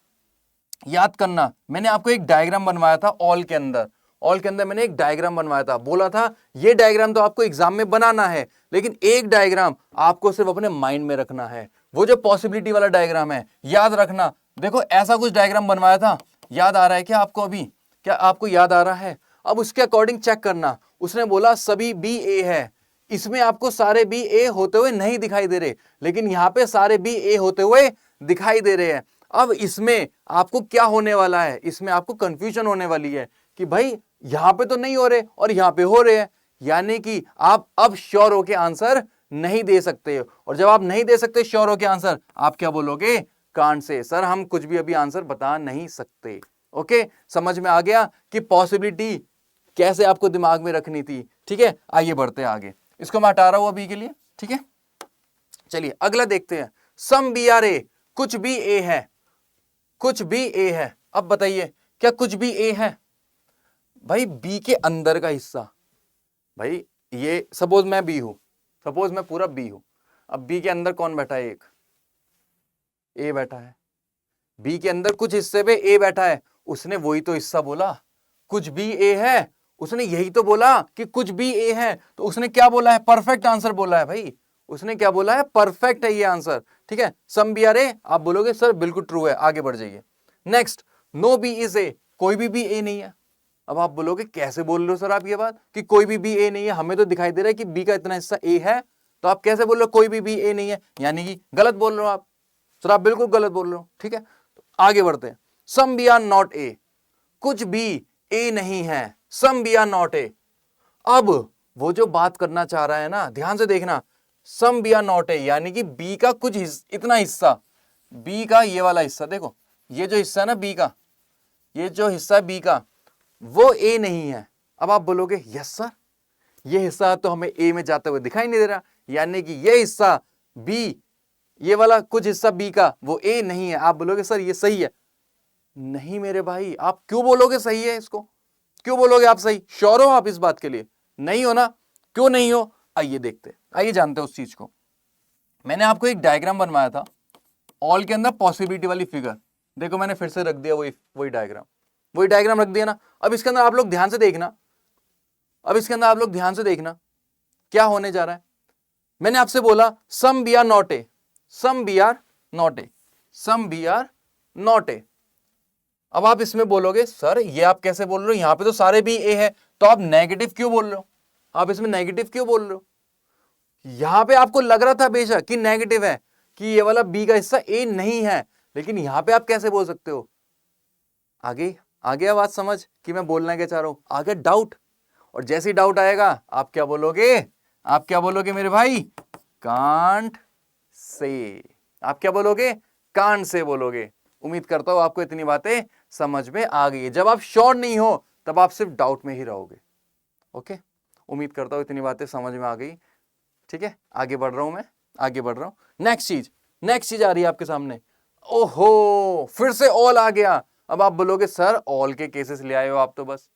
याद करना, मैंने आपको एक डायग्राम बनवाया था ऑल के अंदर। ऑल के अंदर मैंने एक डायग्राम बनवाया था, बोला था ये डायग्राम तो आपको एग्जाम में बनाना है, लेकिन एक डायग्राम आपको सिर्फ अपने माइंड में रखना है, वो जो पॉसिबिलिटी वाला डायग्राम है, याद रखना। देखो ऐसा कुछ डायग्राम बनवाया था, याद आ रहा है क्या आपको? अभी क्या आपको याद आ रहा है? अब उसके अकॉर्डिंग चेक करना, उसने बोला सभी बी ए है, इसमें आपको सारे बी ए होते हुए नहीं दिखाई दे रहे, लेकिन यहाँ पे सारे बी ए होते हुए दिखाई दे रहे हैं। अब इसमें आपको क्या होने वाला है? इसमें आपको कंफ्यूजन होने वाली है कि भाई यहाँ पे तो नहीं हो रहे और यहाँ पे हो रहे हैं, यानी कि आप अब श्योर होके आंसर नहीं दे सकते। और जब आप नहीं दे सकते श्योर होके आंसर, आप क्या बोलोगे? कांट से सर हम कुछ भी अभी आंसर बता नहीं सकते। ओके, समझ में आ गया कि पॉसिबिलिटी कैसे आपको दिमाग में रखनी थी। ठीक है, आइए बढ़ते हैं आगे, इसको मैं हटा रहा हूं अभी के लिए। ठीक है, चलिए अगला देखते हैं। सम बी आर ए, कुछ भी ए है, कुछ भी ए है। अब बताइए क्या कुछ भी ए है? भाई बी के अंदर का हिस्सा, भाई ये सपोज मैं बी हूं, सपोज मैं पूरा बी हूं, अब बी के अंदर कौन बैठा है? एक ए बैठा है, बी के अंदर कुछ हिस्से पे ए बैठा है, उसने वही तो हिस्सा बोला कुछ भी ए है, उसने यही तो बोला कि कुछ भी ए है, तो उसने क्या बोला है? परफेक्ट आंसर बोला है भाई, उसने क्या बोला है? परफेक्ट है ये आंसर। ठीक है, सम बी आर ए, आप बोलोगे सर बिल्कुल ट्रू है, आगे बढ़ जाइए। Next, no B is A, कोई भी ए नहीं है। अब आप बोलोगे कैसे बोल रहे हो सर आप ये बात कि कोई भी ए नहीं है, हमें तो दिखाई दे रहा है कि बी का इतना हिस्सा ए है, तो आप कैसे बोल रहे हो कोई भी ए नहीं है? यानी कि गलत बोल रहे हो आप सर, आप बिल्कुल गलत बोल रहे हो। ठीक है, तो आगे बढ़ते हैं। Some B are not A, कुछ भी ए नहीं है, some B are not A. अब वो जो बात करना चाह रहा है ना, ध्यान से देखना, some B are not A यानी कि बी का कुछ इतना हिस्सा, बी का ये वाला हिस्सा, देखो ये जो हिस्सा है ना बी का, ये जो हिस्सा बी का वो ए नहीं है। अब आप बोलोगे यस सर, ये हिस्सा तो हमें ए में जाते हुए दिखाई नहीं दे रहा, यानी कि ये हिस्सा बी, ये वाला कुछ हिस्सा बी का वो ए नहीं है। आप बोलोगे सर ये सही है। नहीं मेरे भाई, आप क्यों बोलोगे सही है? इसको क्यों बोलोगे आप सही? श्योर हो आप इस बात के लिए? नहीं हो ना? क्यों नहीं हो? आइए देखते, आइए जानते हैं उस चीज को। मैंने आपको एक डायग्राम बनवाया था ऑल के अंदर पॉसिबिलिटी वाली फिगर, देखो मैंने फिर से रख दिया वही डायग्राम रख दिया ना। अब इसके अंदर आप लोग ध्यान से देखना, अब इसके अंदर आप लोग ध्यान से देखना क्या होने जा रहा है। मैंने आपसे बोला some B are not A, some B are not A, some B are not A. अब आप इसमें बोलोगे सर ये आप कैसे बोल रहे हो, यहां पे तो सारे भी ए है, तो आप नेगेटिव क्यों बोल रहे हो? आप इसमें नेगेटिव क्यों बोल रहे हो? यहां पे आपको लग रहा था बेशक कि नेगेटिव है, कि ये वाला बी का हिस्सा ए नहीं है, लेकिन यहां पे आप कैसे बोल सकते हो? आगे आ गया बात समझ कि मैं बोलना क्या चाह रहा हूं? आ गया डाउट। और जैसे ही डाउट आएगा आप क्या बोलोगे? आप क्या बोलोगे मेरे भाई? Can't say. आप क्या बोलोगे? कांट से बोलोगे। उम्मीद करता हूं आपको इतनी बातें समझ में आ गई है। जब आप श्योर नहीं हो तब आप सिर्फ डाउट में ही रहोगे। ओके, उम्मीद करता हूं इतनी बातें समझ में आ गई। ठीक है, आगे बढ़ रहा हूं मैं, आगे बढ़ रहा हूं। नेक्स्ट चीज आ रही है आपके सामने। ओहो, फिर से ऑल आ गया। अब आप बोलोगे सर ऑल के केसेस ले आए हो आप तो बस।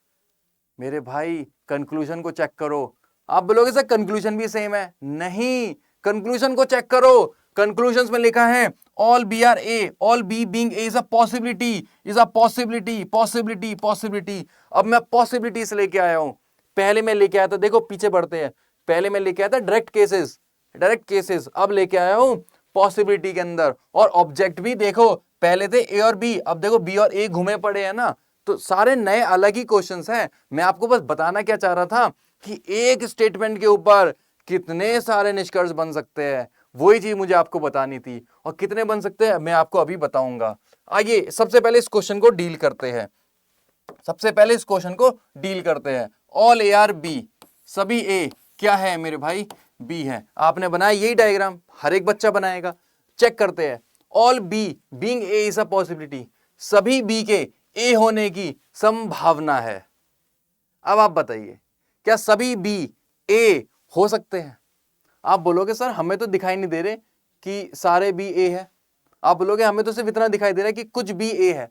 मेरे भाई कंक्लूजन को चेक करो। आप बोलोगे सर कंक्लूजन भी सेम है। नहीं, कंक्लूजन को चेक करो। कंक्लूजन में लिखा है all B are A, all B being A is a possibility, is a possibility, possibility, possibility. अब मैं पॉसिबिलिटी से लेके आया हूं। पहले मैं लेके आया था, देखो पीछे बढ़ते हैं, पहले मैं लेके आया था डायरेक्ट केसेस, अब लेके आया हूं पॉसिबिलिटी के अंदर। और ऑब्जेक्ट भी देखो, पहले थे ए और बी, अब देखो बी और ए घूमे पड़े हैं ना, तो सारे नए अलग ही क्वेश्चंस हैं। मैं आपको बस बताना क्या चाह रहा था कि एक स्टेटमेंट के ऊपर कितने सारे निष्कर्ष बन सकते हैं, वही चीज मुझे आपको बतानी थी। और कितने बन सकते हैं मैं आपको अभी बताऊंगा। आइए सबसे पहले इस क्वेश्चन को डील करते हैं। ऑल ए आर बी, सभी ए क्या है मेरे भाई? बी है। आपने बनाया यही डायग्राम, हर एक बच्चा बनाएगा। चेक करते हैं। All B being A is a possibility, सभी बी के ए होने की संभावना है। अब आप बताइए क्या सभी बी ए हो सकते हैं? आप बोलोगे सर हमें तो दिखाई नहीं दे रहे कि सारे बी ए है। आप बोलोगे हमें तो सिर्फ इतना दिखाई दे रहा है कि कुछ बी ए है,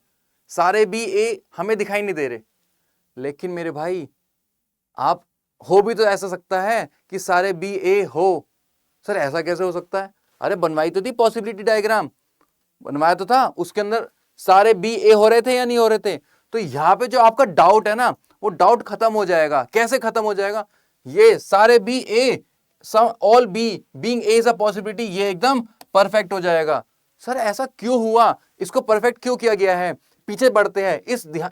सारे बी ए हमें दिखाई नहीं दे रहे। लेकिन मेरे भाई आप हो भी तो ऐसा सकता है कि सारे बी ए हो। सर ऐसा कैसे हो सकता है? अरे बनवाई तो थी पॉसिबिलिटी डायग्राम, बनवाया तो था, उसके अंदर सारे बी ए हो रहे थे या नहीं हो रहे थे? तो यहां पे जो आपका डाउट है ना, वो डाउट खत्म हो जाएगा। कैसे खत्म हो जाएगा? ये सारे B A, all B being A is a possibility, ये एकदम परफेक्ट हो जाएगा। सर ऐसा क्यों हुआ? इसको परफेक्ट क्यों किया गया है? पीछे बढ़ते हैं,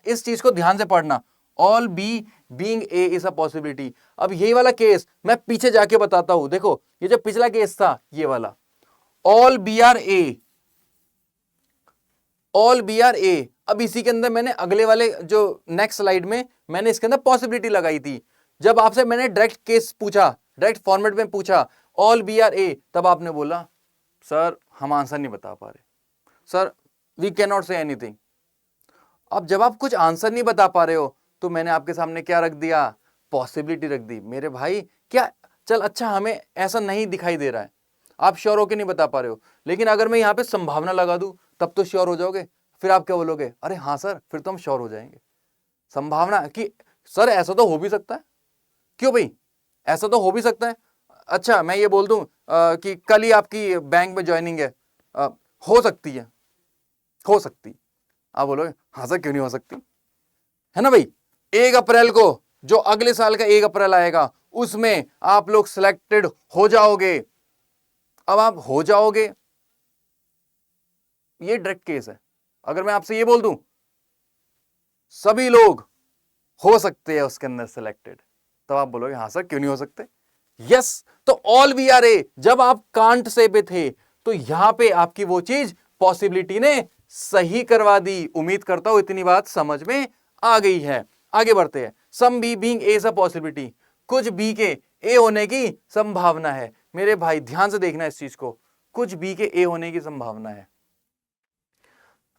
इस चीज को ध्यान से पढ़ना। All B being A is a possibility. अब यही वाला केस मैं पीछे जाके बताता हूं। देखो ये जो पिछला केस था ये वाला, all B are A, all B are A. अब इसी के अंदर मैंने अगले वाले जो नेक्स्ट स्लाइड में मैंने इसके अंदर पॉसिबिलिटी लगाई थी। जब आपसे मैंने डायरेक्ट केस पूछा, डायरेक्ट फॉर्मेट में पूछा ऑल बी आर ए, तब आपने बोला सर हम आंसर नहीं बता पा रहे, sir we can not say anything. अब जब आप कुछ आंसर नहीं बता पा रहे हो तो मैंने आपके सामने क्या रख दिया, पॉसिबिलिटी रख दी। मेरे भाई क्या, चल अच्छा हमें ऐसा नहीं दिखाई दे रहा है, आप श्योर होके नहीं बता पा रहे हो, लेकिन अगर मैं यहाँ पे संभावना लगा दूं तब तो श्योर हो जाओगे। फिर आप क्या बोलोगे, अरे हाँ सर फिर तो हम श्योर हो जाएंगे। संभावना कि सर ऐसा तो हो भी सकता है, क्यों भाई ऐसा तो हो भी सकता है। अच्छा मैं ये बोल दूं कि कल ही आपकी बैंक में ज्वाइनिंग है, हो सकती है, हो सकती। आप बोलोगे हाँ सर क्यों नहीं हो सकती, है ना भाई। 1 अप्रैल को जो अगले साल का 1 अप्रैल आएगा उसमें आप लोग सिलेक्टेड हो जाओगे। अब आप हो जाओगे, ये डायरेक्ट केस है। अगर मैं आपसे ये बोल दूं सभी लोग हो सकते हैं उसके अंदर सिलेक्टेड, तब आप बोलोगे हाँ सर क्यों नहीं हो सकते। यस, तो ऑल वी आर ए जब आप कांट से पे थे तो यहां पे आपकी वो चीज पॉसिबिलिटी ने सही करवा दी। उम्मीद करता हूं इतनी बात समझ में आ गई है। आगे बढ़ते हैं। Some B being A is a possibility, कुछ बी के ए होने की संभावना है। मेरे भाई ध्यान से देखना इस चीज को, कुछ बी के ए होने की संभावना है।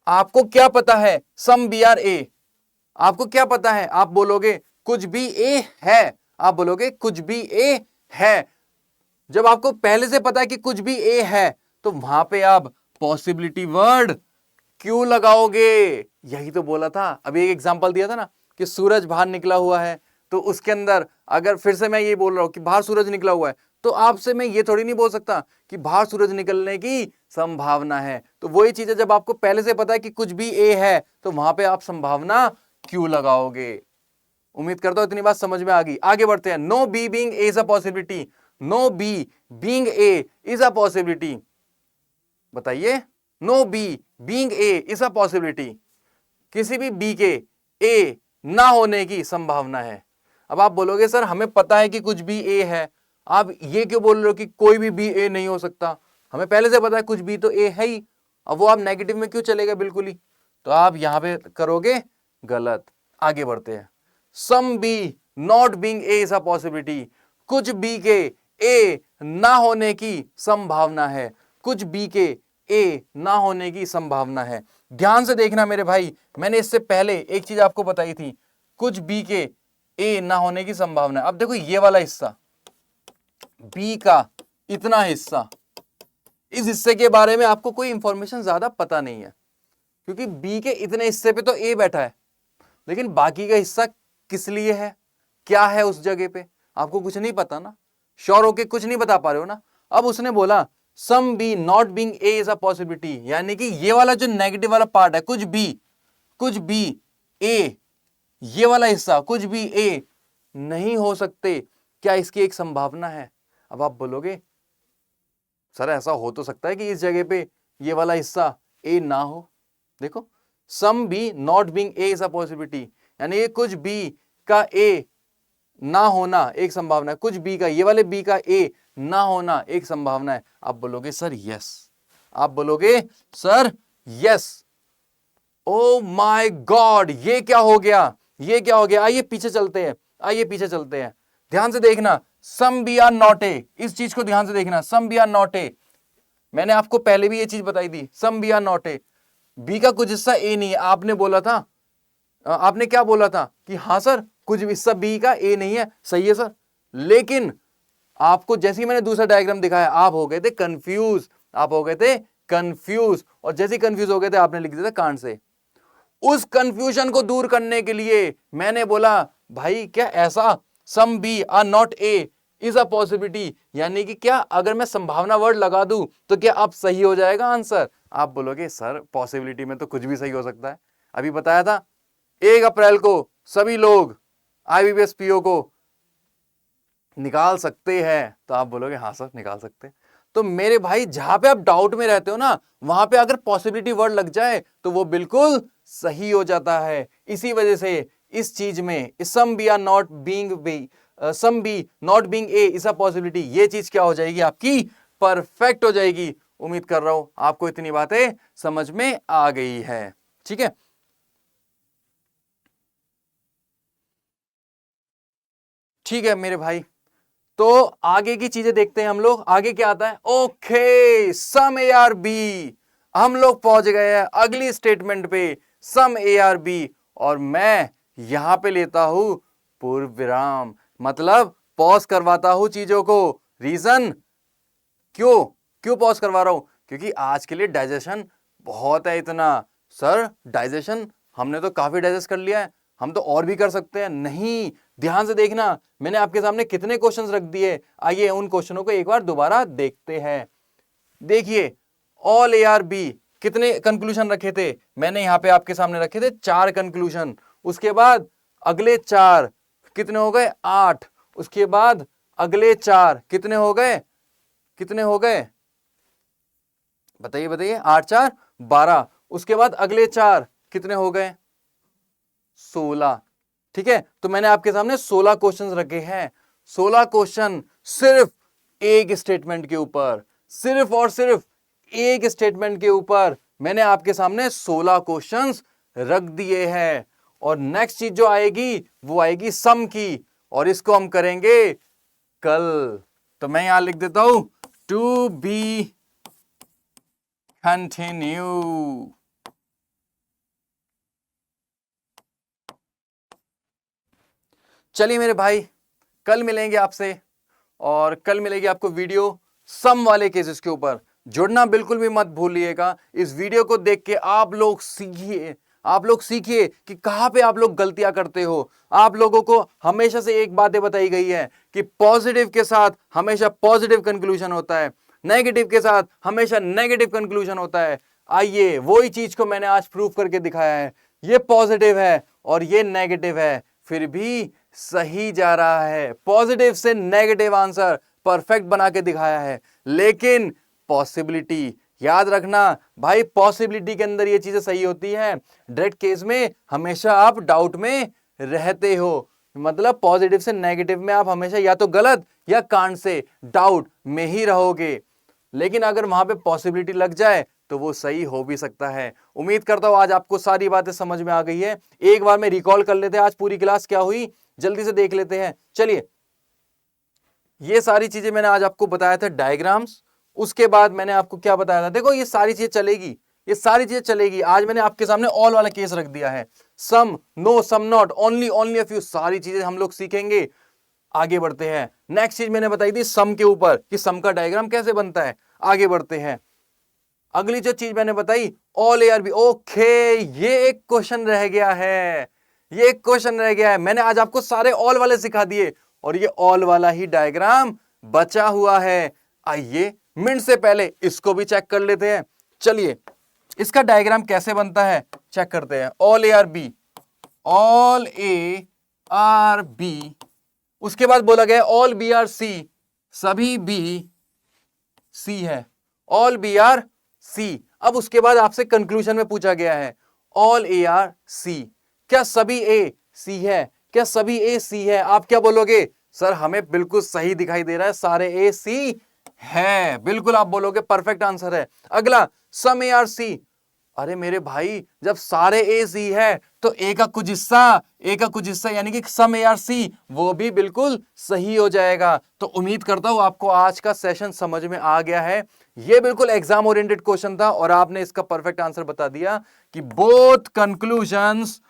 आपको क्या पता है सम बी आर ए, आपको क्या पता है। आप बोलोगे कुछ भी ए है, आप बोलोगे कुछ भी ए है। जब आपको पहले से पता है कि कुछ भी ए है तो वहां पे आप पॉसिबिलिटी वर्ड क्यों लगाओगे। यही तो बोला था, अभी एक एग्जांपल दिया था ना कि सूरज बाहर निकला हुआ है, तो उसके अंदर अगर फिर से मैं ये बोल रहा हूं कि बाहर सूरज निकला हुआ है, तो आपसे मैं ये थोड़ी नहीं बोल सकता कि बाहर सूरज निकलने की संभावना है। तो वही चीज है, जब आपको पहले से पता है कि कुछ भी ए है तो वहां पे आप संभावना क्यों लगाओगे। उम्मीद करता हूं इतनी बात समझ में आ गई। आगे बढ़ते हैं। No B being A is a possibility, no B being A is a possibility. बताइए, no B being A is a possibility, किसी भी बी के ए ना होने की संभावना है। अब आप बोलोगे सर हमें पता है कि कुछ भी ए है, आप ये क्यों बोल रहे हो कि कोई भी बी ए नहीं हो सकता। हमें पहले से पता है कुछ भी तो ए है ही, अब वो आप नेगेटिव में क्यों चलेगा बिल्कुल ही। तो आप यहां पे करोगे गलत। आगे बढ़ते हैं। Some B not being A is a possibility, कुछ बी के ए ना होने की संभावना है, कुछ बी के ए ना होने की संभावना है। ध्यान से देखना मेरे भाई, मैंने इससे पहले एक चीज आपको बताई थी, कुछ बी के ए ना होने की संभावना है। अब देखो ये वाला हिस्सा, बी का इतना हिस्सा, इस हिस्से के बारे में आपको कोई इंफॉर्मेशन ज्यादा पता नहीं है, क्योंकि बी के इतने हिस्से पे तो ए बैठा है, लेकिन बाकी का हिस्सा किस लिए है, क्या है उस जगह पे, आपको कुछ नहीं पता ना, श्योर होके कुछ नहीं बता पा रहे हो ना। अब उसने बोला some B not being A is a possibility, यानी कि ये वाला जो नेगेटिव वाला पार्ट है, कुछ बी ए, ये वाला हिस्सा कुछ भी ए नहीं हो सकते, क्या इसकी एक संभावना है। अब आप बोलोगे सर ऐसा हो तो सकता है कि इस जगह पे ये वाला हिस्सा ए ना हो। देखो, some B not being A is a possibility, यानी ये कुछ बी का ए ना होना एक संभावना है, कुछ बी का, ये वाले बी का ए ना होना एक संभावना है। आप बोलोगे सर यस, आप बोलोगे sir yes. Oh my God, ये क्या हो गया, ये क्या हो गया। आइए पीछे चलते हैं, आइए पीछे चलते हैं। ध्यान से देखना, some B are not A, इस चीज को ध्यान से देखना, some B are not A. मैंने आपको पहले भी ये चीज बताई थी, some B are not A, B का कुछ हिस्सा ए नहीं है। आपने बोला था, आपने क्या बोला था कि हाँ सर कुछ हिस्सा बी का ए नहीं है, सही है सर, लेकिन आपको जैसे ही मैंने दूसरा डायग्राम दिखाया आप हो गए थे कंफ्यूज, आप हो गए थे कंफ्यूज, और जैसे ही कंफ्यूज हो गए थे आपने लिख दिया था कांट से। उस कंफ्यूजन को दूर करने के लिए मैंने बोला भाई क्या ऐसा some B are not A is a possibility, यानी कि क्या अगर मैं संभावना वर्ड लगा दूं तो क्या अब सही हो जाएगा आंसर। आप बोलोगे सर पॉसिबिलिटी में तो कुछ भी सही हो सकता है, अभी बताया था 1 अप्रैल को सभी लोग आईबीपीएस पीओ को निकाल सकते हैं, तो आप बोलोगे हाँ सर निकाल सकते हैं। तो मेरे भाई जहां पे आप डाउट में रहते हो ना, वहां पे अगर पॉसिबिलिटी वर्ड लग जाए तो वो बिल्कुल सही हो जाता है। इसी वजह से इस चीज में some B are not being B, some B not being A is a possibility, ये चीज क्या हो जाएगी आपकी, परफेक्ट हो जाएगी। उम्मीद कर रहा हूं आपको इतनी बातें समझ में आ गई है। ठीक है, ठीक है मेरे भाई, तो आगे की चीजें देखते हैं हम लोग। आगे क्या आता है, okay some A are B, हम लोग पहुंच गए हैं अगली स्टेटमेंट पे, सम ए आर बी, और मैं यहां पे लेता हूं पूर्ण विराम, मतलब पॉज करवाता हूं चीजों को। रीजन क्यों, क्यों पॉज करवा रहा हूं, क्योंकि आज के लिए डाइजेशन बहुत है इतना। सर डाइजेशन हमने तो काफी डाइजेस्ट कर लिया है, हम तो और भी कर सकते हैं। नहीं, ध्यान से देखना, मैंने आपके सामने कितने क्वेश्चंस रख दिए, आइए उन क्वेश्चनों को एक बार दोबारा देखते हैं। देखिए ऑल ए आर बी, कितने कंक्लूजन रखे थे, मैंने यहां पे आपके सामने रखे थे 4 कंक्लूजन। उसके बाद अगले 4 कितने हो गए, 8। उसके बाद अगले 4 कितने हो गए, कितने हो गए, बताइए बताइए, 8 4 12। उसके बाद अगले 4 कितने हो गए, 16। ठीक है, तो मैंने आपके सामने 16 क्वेश्चंस रखे हैं। 16 क्वेश्चन सिर्फ एक स्टेटमेंट के ऊपर, सिर्फ और सिर्फ एक स्टेटमेंट के ऊपर मैंने आपके सामने 16 क्वेश्चंस रख दिए हैं। और नेक्स्ट चीज जो आएगी वो आएगी सम की, और इसको हम करेंगे कल। तो मैं यहां लिख देता हूं टू बी कंटिन्यू। चलिए मेरे भाई, कल मिलेंगे आपसे, और कल मिलेगी आपको वीडियो सम वाले केसेस के ऊपर। जुड़ना बिल्कुल भी मत भूलिएगा। इस वीडियो को देख के आप लोग सीखिए, आप लोग सीखिए कि कहां पे आप लोग गलतियां करते हो। आप लोगों को हमेशा से एक बात बताई गई है कि पॉजिटिव के साथ हमेशा पॉजिटिव कंक्लूजन होता है, नेगेटिव के साथ हमेशा नेगेटिव कंक्लूजन होता है। आइए वही चीज को मैंने आज प्रूव करके दिखाया है। ये पॉजिटिव है और ये नेगेटिव है, फिर भी सही जा रहा है। पॉजिटिव से नेगेटिव आंसर परफेक्ट बना के दिखाया है। लेकिन पॉसिबिलिटी याद रखना भाई, पॉसिबिलिटी के अंदर ये चीजें सही होती हैं, डायरेक्ट केस में हमेशा आप डाउट में रहते हो। मतलब पॉजिटिव से नेगेटिव में आप हमेशा या तो गलत या कांड से डाउट में ही रहोगे। लेकिन अगर वहां पे पॉसिबिलिटी लग जाए तो वो सही हो भी सकता है। उम्मीद करता हूं आज आपको सारी बातें समझ में आ गई है। एक बार में रिकॉल कर लेते हैं आज पूरी क्लास क्या हुई, जल्दी से देख लेते हैं। चलिए, ये सारी चीजें मैंने आज आपको बताया था, डायग्राम्स। उसके बाद मैंने आपको क्या बताया था, देखो ये सारी चीजें चलेगी, ये सारी चीजें चलेगी। आज मैंने आपके सामने ऑल वाला केस रख दिया है, some, no, some not, only, only a few, सारी चीजें हम लोग सीखेंगे। आगे बढ़ते हैं। नेक्स्ट चीज मैंने बताई थी सम के ऊपर कि सम का डायग्राम कैसे बनता है। आगे बढ़ते हैं। अगली जो चीज मैंने बताई all A are B. Okay, ये एक क्वेश्चन रह गया है, ये एक क्वेश्चन रह गया है। मैंने आज आपको सारे ऑल वाले सिखा दिए और ये ऑल वाला ही डायग्राम बचा हुआ है। आइए मिनट से पहले इसको भी चेक कर लेते हैं। चलिए, इसका डायग्राम कैसे बनता है चेक करते हैं। All A are B, all A are B, उसके बाद बोला गया ऑल बी आर सी, सभी बी सी है, ऑल बी आर सी। अब उसके बाद आपसे कंक्लूजन में पूछा गया है ऑल ए आर सी, क्या सभी ए सी है, क्या सभी ए सी है। आप क्या बोलोगे, सर हमें बिल्कुल सही दिखाई दे रहा है, सारे ए सी है, बिल्कुल आप बोलोगे, परफेक्ट आंसर है। अगला सम ए आर सी, अरे मेरे भाई जब सारे ए सी है तो ए का कुछ हिस्सा, ए का कुछ हिस्सा यानी कि सम ए आर सी, वो भी बिल्कुल सही हो जाएगा। तो उम्मीद करता हूं आपको आज का सेशन समझ में आ गया है। ये बिल्कुल एग्जाम ओरिएंटेड क्वेश्चन था और आपने इसका परफेक्ट आंसर बता दिया कि बोथ कंक्लूजन्स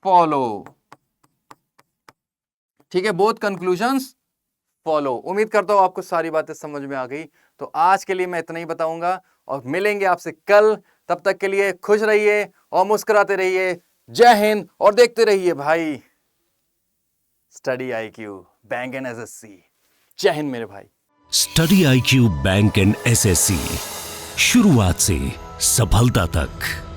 फॉलो। ठीक है, बोथ कंक्लूजन्स फॉलो। उम्मीद करता हूं आपको सारी बातें समझ में आ गई। तो आज के लिए मैं इतना ही बताऊंगा और मिलेंगे आपसे कल। तब तक के लिए खुश रहिए और मुस्कुराते रहिए। जय हिंद और देखते रहिए भाई study IQ bank and SSC। जय हिंद मेरे भाई। Study IQ bank and SSC, शुरुआत से सफलता तक।